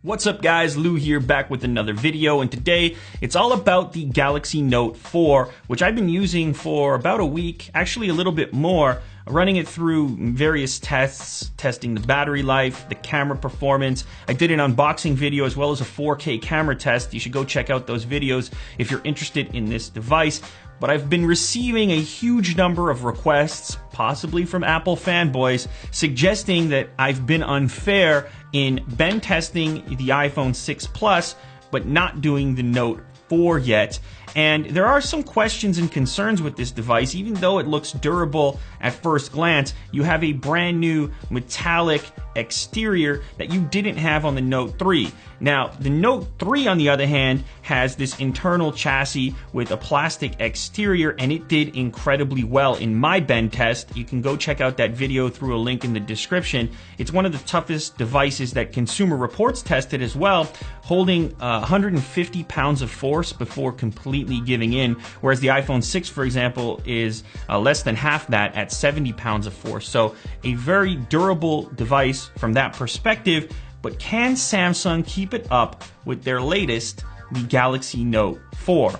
What's up guys, Lou here back with another video, and today it's all about the Galaxy Note 4, which I've been using for about a week, actually a little bit more, running it through various tests, testing the battery life, the camera performance. I did an unboxing video as well as a 4K camera test. You should go check out those videos if you're interested in this device. But I've been receiving a huge number of requests, possibly from Apple fanboys, suggesting that I've been unfair in bend testing the iPhone 6 Plus, but not doing the Note 4 yet. And there are some questions and concerns with this device. Even though it looks durable at first glance, you have a brand new metallic exterior that you didn't have on the Note 3. Now, the Note 3, on the other hand, has this internal chassis with a plastic exterior, and it did incredibly well in my bend test. You can go check out that video through a link in the description. It's one of the toughest devices that Consumer Reports tested as well, holding 150 pounds of force before completely giving in, whereas the iPhone 6, for example, is less than half that at 70 pounds of force. So a very durable device from that perspective. But can Samsung keep it up with their latest, the Galaxy Note 4?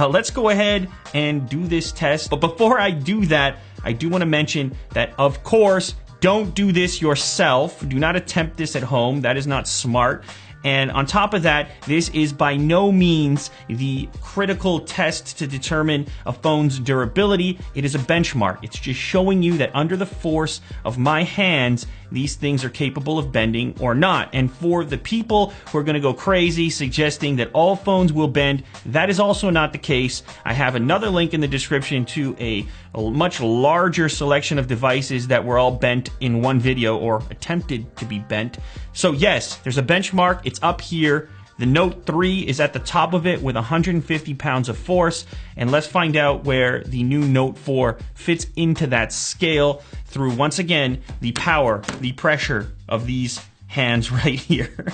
Let's go ahead and do this test. But before I do that, I do want to mention that, of course, don't do this yourself. Do not attempt this at home. That is not smart. And on top of that, this is by no means the critical test to determine a phone's durability. It is a benchmark. It's just showing you that under the force of my hands, these things are capable of bending or not. And for the people who are going to go crazy suggesting that all phones will bend, that is also not the case. I have another link in the description to a much larger selection of devices that were all bent in one video, or attempted to be bent. So yes, there's a benchmark. It's up here. The Note 3 is at the top of it with 150 pounds of force. And let's find out where the new Note 4 fits into that scale through, once again, the power, the pressure of these hands right here.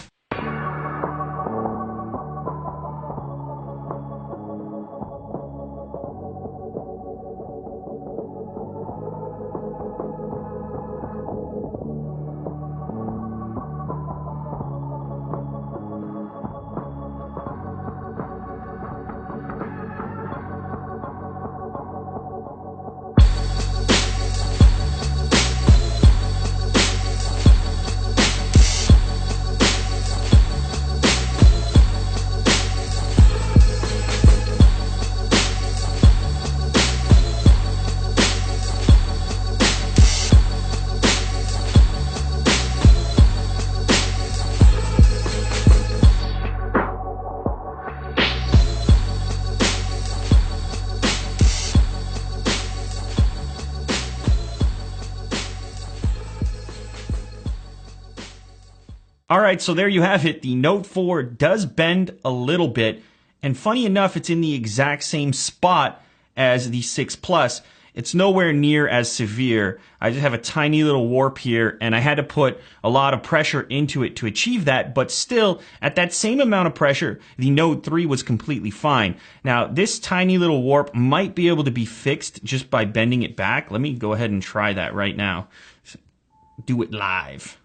Alright, so there you have it. The Note 4 does bend a little bit, and funny enough, it's in the exact same spot as the 6 Plus. It's nowhere near as severe. I just have a tiny little warp here, and I had to put a lot of pressure into it to achieve that, but still, at that same amount of pressure, the Note 3 was completely fine. Now, this tiny little warp might be able to be fixed just by bending it back. Let me go ahead and try that right now. Do it live.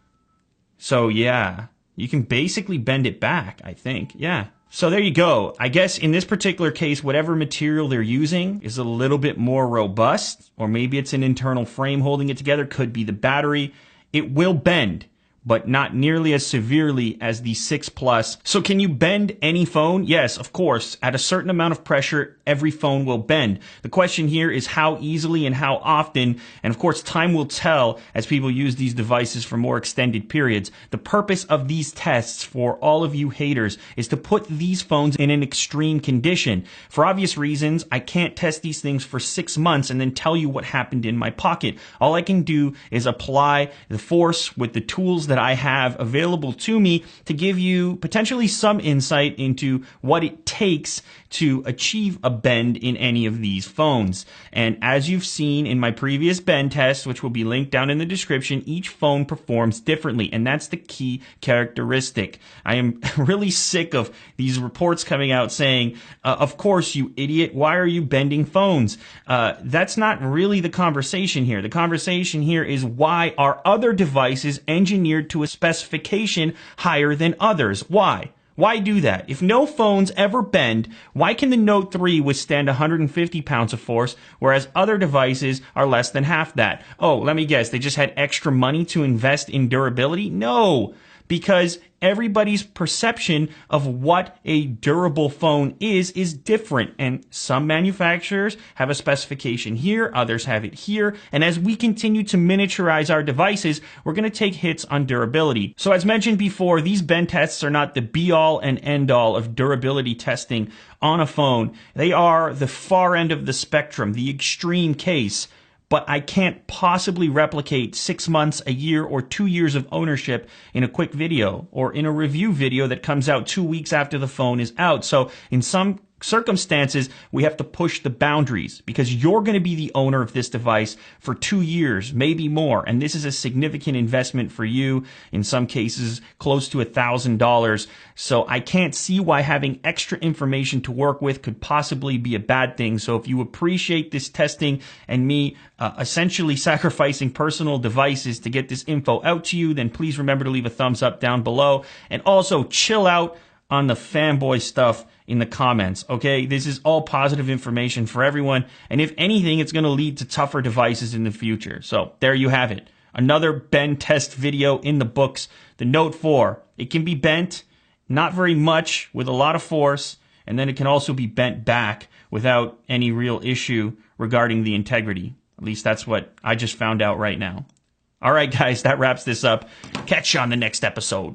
So yeah, you can basically bend it back, I think. Yeah. So there you go. I guess in this particular case, whatever material they're using is a little bit more robust, or maybe it's an internal frame holding it together. Could be the battery. It will bend, but not nearly as severely as the 6 Plus. So can you bend any phone? Yes, of course. At a certain amount of pressure, every phone will bend. The question here is how easily and how often, and of course time will tell as people use these devices for more extended periods. The purpose of these tests for all of you haters is to put these phones in an extreme condition. For obvious reasons, I can't test these things for 6 months and then tell you what happened in my pocket. All I can do is apply the force with the tools that I have available to me to give you potentially some insight into what it takes to achieve a bend in any of these phones. And as you've seen in my previous bend test, which will be linked down in the description, each phone performs differently, and that's the key characteristic. I am really sick of these reports coming out saying, of course, you idiot, why are you bending phones? That's not really the conversation here. The conversation here is, why are other devices engineered to a specification higher than others? Why? Why do that? If no phones ever bend, why can the Note 3 withstand 150 pounds of force, whereas other devices are less than half that? Oh, let me guess, they just had extra money to invest in durability? No, because everybody's perception of what a durable phone is different. And some manufacturers have a specification here, others have it here. And as we continue to miniaturize our devices, we're going to take hits on durability. So as mentioned before, these bend tests are not the be-all and end-all of durability testing on a phone. They are the far end of the spectrum, the extreme case. But I can't possibly replicate 6 months, a year, or 2 years of ownership in a quick video or in a review video that comes out 2 weeks after the phone is out. So in some circumstances, we have to push the boundaries, because you're going to be the owner of this device for 2 years, maybe more. And this is a significant investment for you, in some cases close to $1,000. So I can't see why having extra information to work with could possibly be a bad thing. So if you appreciate this testing and me essentially sacrificing personal devices to get this info out to you, then please remember to leave a thumbs up down below. And also chill out on the fanboy stuff in the comments, okay? This is all positive information for everyone, and if anything, it's going to lead to tougher devices in the future. So there you have it. Another bend test video in the books. The Note 4. It can be bent, not very much, with a lot of force, and then it can also be bent back without any real issue regarding the integrity. At least that's what I just found out right now. All right, guys, that wraps this up. Catch you on the next episode.